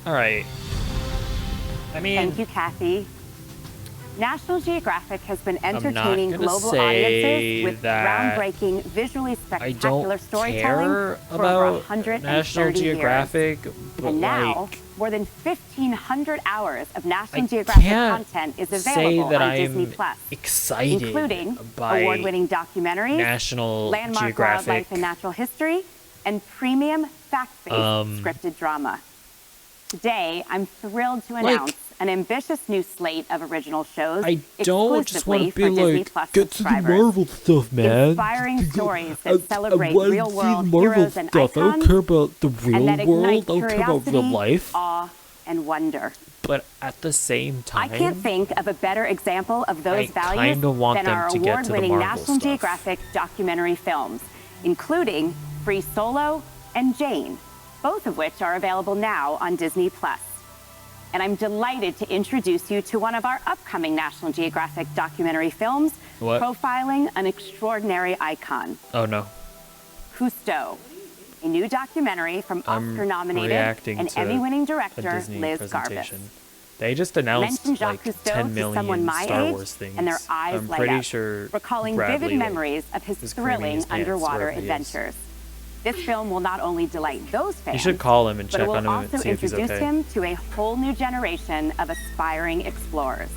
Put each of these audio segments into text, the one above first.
All right. I mean, Thank you, Kathy. National Geographic has been not entertaining gonna global say audiences with that groundbreaking, visually I spectacular don't storytelling care for over about 130 National years. Geographic, but And now, like, more than 1,500 hours of National I Geographic can't content is say available that on I'm Disney Plus, excited including by award-winning documentaries, National landmark Geographic. wildlife and natural history, and premium fact-based scripted drama. Today, I'm thrilled to announce an ambitious new slate of original shows I don't just want exclusively to be for Disney like, Plus get to the subscribers. Marvel stuff, man. Inspiring stories that celebrate wanna real-world see Marvel heroes and stuff. I don't icons, care about the real and that world. I ignite don't care about real curiosity, life. awe, and wonder. But at the same time, I can't think of a better example of those I values kinda want than them our to get to the award-winning Marvel National stuff. Geographic documentary films, including Free Solo and Jane, both of which are available now on Disney Plus. And I'm delighted to introduce you to one of our upcoming National Geographic documentary films, What? profiling an extraordinary icon, Oh no. Cousteau, a new documentary from I'm Oscar-nominated reacting and to Emmy-winning a director Disney Liz Garbus. presentation. They just announced Mention like Jacques Cousteau 10 to million someone my Star age, Wars things. and their eyes I'm light pretty up, sure recalling Bradley, vivid memories of his is creaming thrilling his pants underwater wherever he is. adventures. This film will not only delight those fans, You should call him and but check it will on him and also see if he's introduce okay. him to a whole new generation of aspiring explorers.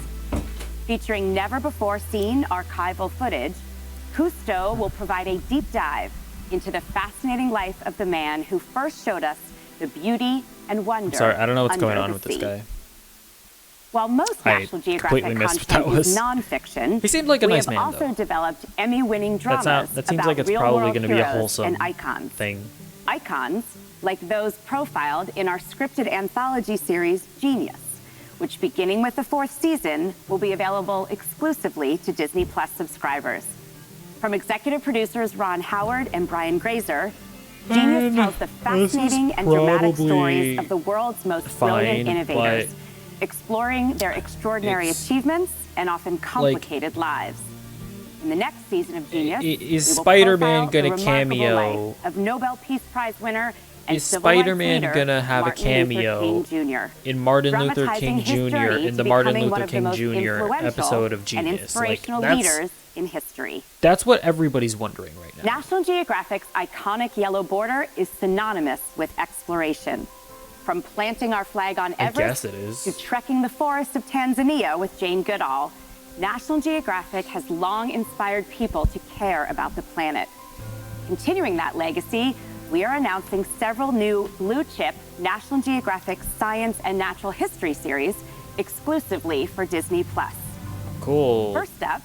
Featuring never-before-seen archival footage, Cousteau will provide a deep dive into the fascinating life of the man who first showed us the beauty and wonder. Sorry, I don't know what's under going on the with this sea. guy. While most I National Geographic completely missed what content that is was. nonfiction, He seemed like a we nice have man, also though. developed Emmy-winning dramas That seems about like it's real-world probably going to be a heroes wholesome and icons. thing. Icons like those profiled in our scripted anthology series Genius, which, beginning with the 4th season, will be available exclusively to Disney Plus subscribers. From executive producers Ron Howard and Brian Grazer, Genius tells the fascinating and dramatic stories of the world's most brilliant innovators, exploring their extraordinary achievements and often complicated lives. In the next season of Genius, Is we will Spider-Man profile the gonna remarkable cameo? life of Nobel Peace Prize winner and Is civil rights Spider-Man leader gonna have a Martin Luther cameo King Jr., in Martin Luther dramatizing King his Jr. journey in to the Martin becoming one Luther of the King most Jr. influential episode of and Genius? Like, inspirational that's leaders in history. what everybody's wondering right now. National Geographic's iconic yellow border is synonymous with exploration. From planting our flag on Everest it is. to trekking the forests of Tanzania with Jane Goodall, National Geographic has long inspired people to care about the planet. Continuing that legacy, we are announcing several new blue-chip National Geographic science and natural history series exclusively for Disney Plus. Cool. First up,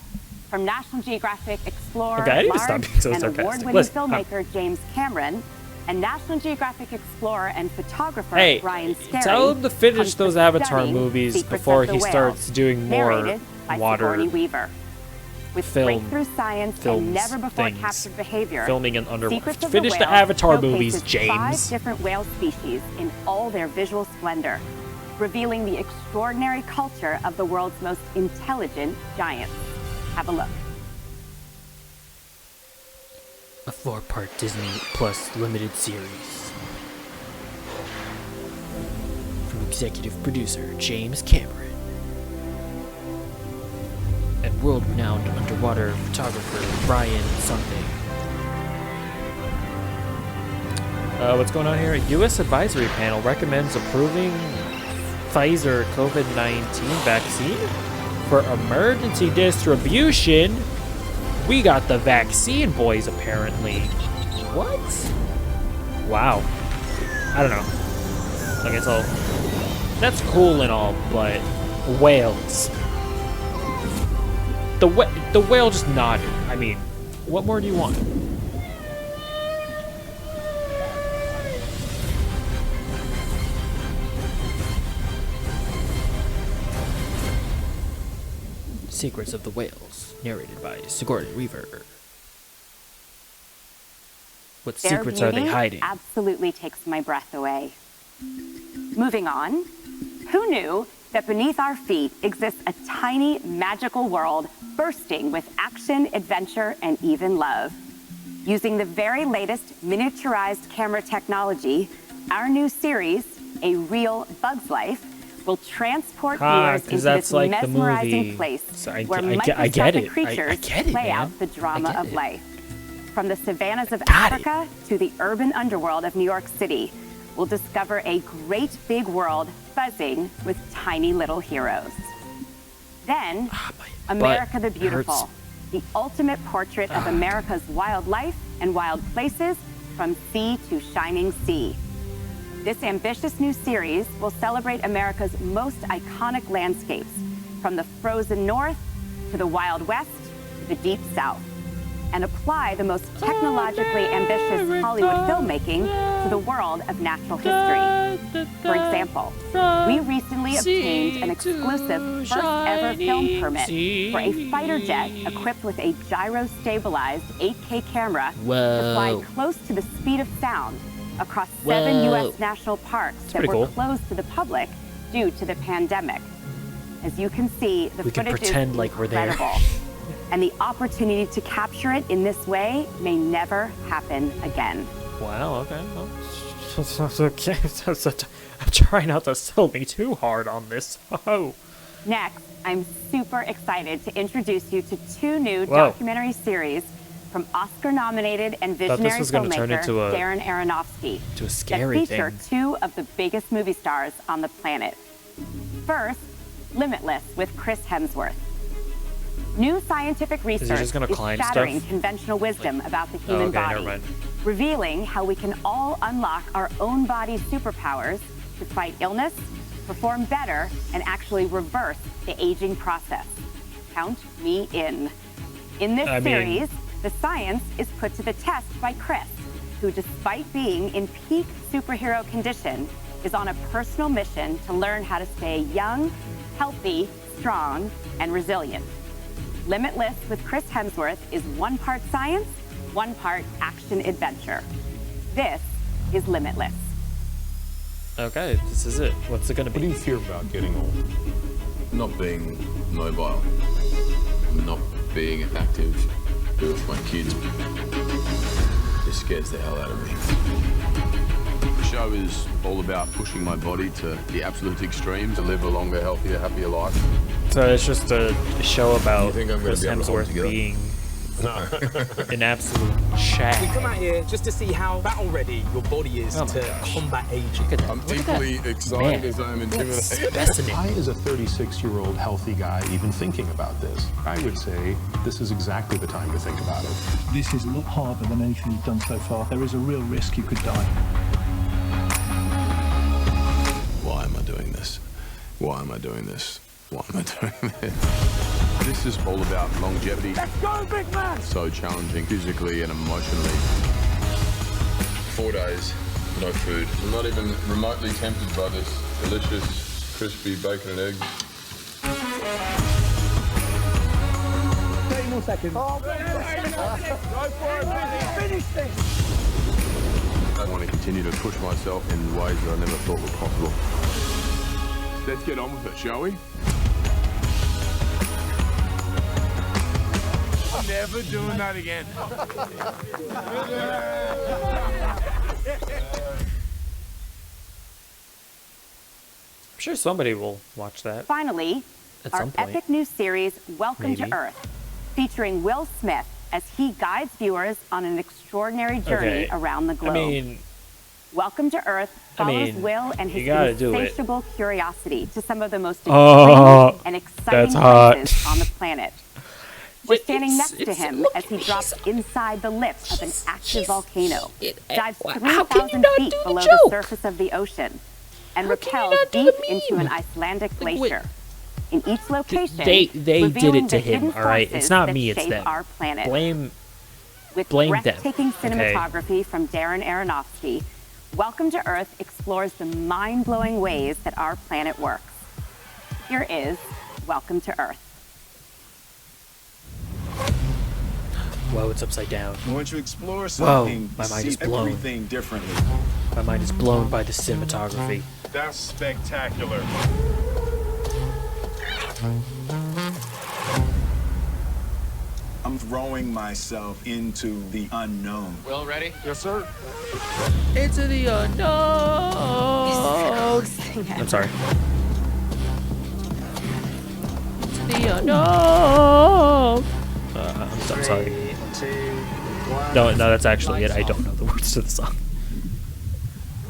from National Geographic Explorer Okay, I need to at stop Large being so and sarcastic. award-winning Listen, filmmaker James Cameron, and National Geographic Explorer and photographer Hey, Brian SKERRY. tell him to finish comes those the Avatar stunning movies Secrets before of the he Whale, starts doing more narrated by water Sigourney Weaver. With film- breakthrough science films, and never-before things. captured behavior, filming in underwater. Secrets of Finish the the Whale Avatar movies, showcases 5 James. different whale species in all their visual splendor, revealing the extraordinary culture of the world's most intelligent giants. Have a look. A 4-part Disney Plus limited series. From executive producer James Cameron and world-renowned underwater photographer Brian something. What's going on here? A U.S. advisory panel recommends approving Pfizer COVID-19 vaccine for emergency distribution. We got the vaccine, boys, apparently. What? Wow. I don't know. Okay, so that's cool and all, but whales. The whale just nodded. I mean, what more do you want? Secrets of the Whales, narrated by Sigourney Weaver. What Their secrets are they beauty hiding? absolutely takes my breath away. Moving on, who knew that beneath our feet exists a tiny magical world bursting with action, adventure, and even love? Using the very latest miniaturized camera technology, our new series, a real Bug's Life, will transport Ah, viewers 'cause into that's this like the mesmerizing movie. place So where I get microscopic it. creatures I get it, play man. out the drama I get of it. life. From the savannas of Got it. Africa to the urban underworld of New York City, we'll discover a great big world buzzing with tiny little heroes. Then, My America the butt Beautiful, hurts. the ultimate portrait of America's wildlife and wild places from sea to shining sea. This ambitious new series will celebrate America's most iconic landscapes, from the frozen north to the Wild West to the deep south, and apply the most technologically ambitious Hollywood filmmaking to the world of natural history. For example, we recently obtained an exclusive first-ever film permit for a fighter jet equipped with a gyro-stabilized 8K camera to fly close to the speed of sound across 7 U.S. national parks that were cool. closed to the public due to the pandemic. As you can see, the We can footage pretend is like we're there. incredible. And the opportunity to capture it in this way may never happen again. Wow, okay. Well, okay. I'm trying not to sell me too hard on this. Oh. Next, I'm super excited to introduce you to 2 new Whoa. documentary series from Oscar-nominated and Thought this visionary was gonna turn filmmaker into a- Darren Aronofsky to a scary that feature thing. 2 of the biggest movie stars on the planet. First, Limitless with Chris Hemsworth. New scientific research just gonna climb shattering stuff? conventional wisdom about the human okay, never body, mind. revealing how we can all unlock our own body's superpowers to fight illness, perform better, and actually reverse the aging process. Count me in. In this series, the science is put to the test by Chris, who, despite being in peak superhero condition, is on a personal mission to learn how to stay young, healthy, strong, and resilient. Limitless with Chris Hemsworth is 1 part science, 1 part action adventure. This is Limitless. Okay, this is it. What's it gonna What do be? you fear about getting old? Not being mobile, not being active with my kids. It scares the hell out of me. The show is all about pushing my body to the absolute extreme to live a longer, healthier, happier life. So it's just a show about You think I'm gonna Chris be able to hold Hemsworth together? being No. an absolute We shag. come out here just to see how battle ready your body is Oh my to gosh. combat aging. Look at I'm look at equally that excited man. as I am intimidated. Specimen. Why is a 36-year-old healthy guy even thinking about this? I would say this is exactly the time to think about it. This is a lot harder than anything you've done so far. There is a real risk you could die. Why am I doing this? Why am I doing this? Why am I doing this? This is all about longevity. Let's go, big man! So challenging physically and emotionally. 4 days, no food. I'm not even remotely tempted by this delicious, crispy bacon and eggs. 30 more seconds. Oh, go for it, finish this! I want to continue to push myself in ways that I never thought were possible. Let's get on with it, shall we? Never doing that again. I'm sure somebody will watch that. Finally, At our some point. epic new series, Welcome Maybe. to Earth, featuring Will Smith as he guides viewers on an extraordinary journey Okay. around the globe. I mean, Welcome to Earth follows mean, Will and his you gotta do it. insatiable curiosity to some of the most extreme Oh, and exciting that's hot. places on the planet. We're Wait, standing it's- next to it's- him look, as he drops inside the lips of an active he's- volcano, dives how can you 3,000 not feet do the below the joke? surface of the ocean, and How can you repels not do deep the into an meme? Icelandic Like, wait. glacier. In each location, they did revealing it to the him, hidden all right? It's forces not that me, it's shape them. our planet. blame With blame them, breathtaking okay? cinematography from Darren Aronofsky, Welcome to Earth explores the mind-blowing ways that our planet works. Here is Welcome to Earth. Whoa, it's upside down. Once you explore something, my you mind see is blown. everything differently. My mind is blown by the cinematography. That's spectacular. I'm throwing myself into the unknown. Will, ready? Yes, sir. Into the unknown. I'm sorry. Into the unknown. I'm sorry. 3, 2, 1. No, that's actually it. I don't know the words to the song.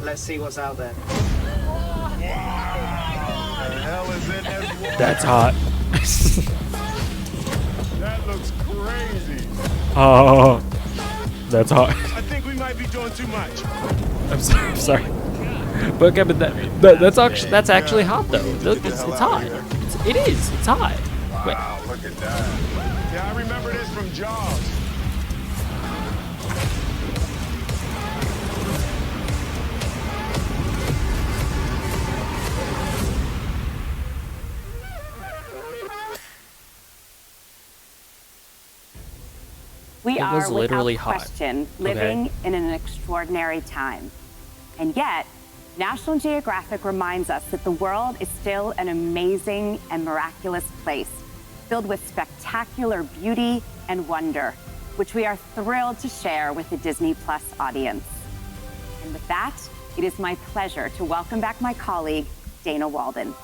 Let's see what's out there. What the hell is in this water? That's hot. That looks crazy. Oh, that's hot. I think we might be doing too much. I'm sorry. But okay, but that's actually hot though. Look, it's hot. It's hot. Wait. Wow, look at that. Yeah, I remember this from Jaws. We It are, was literally without hot. question, living Okay. in an extraordinary time. And yet, National Geographic reminds us that the world is still an amazing and miraculous place, filled with spectacular beauty and wonder, which we are thrilled to share with the Disney Plus audience. And with that, it is my pleasure to welcome back my colleague, Dana Walden.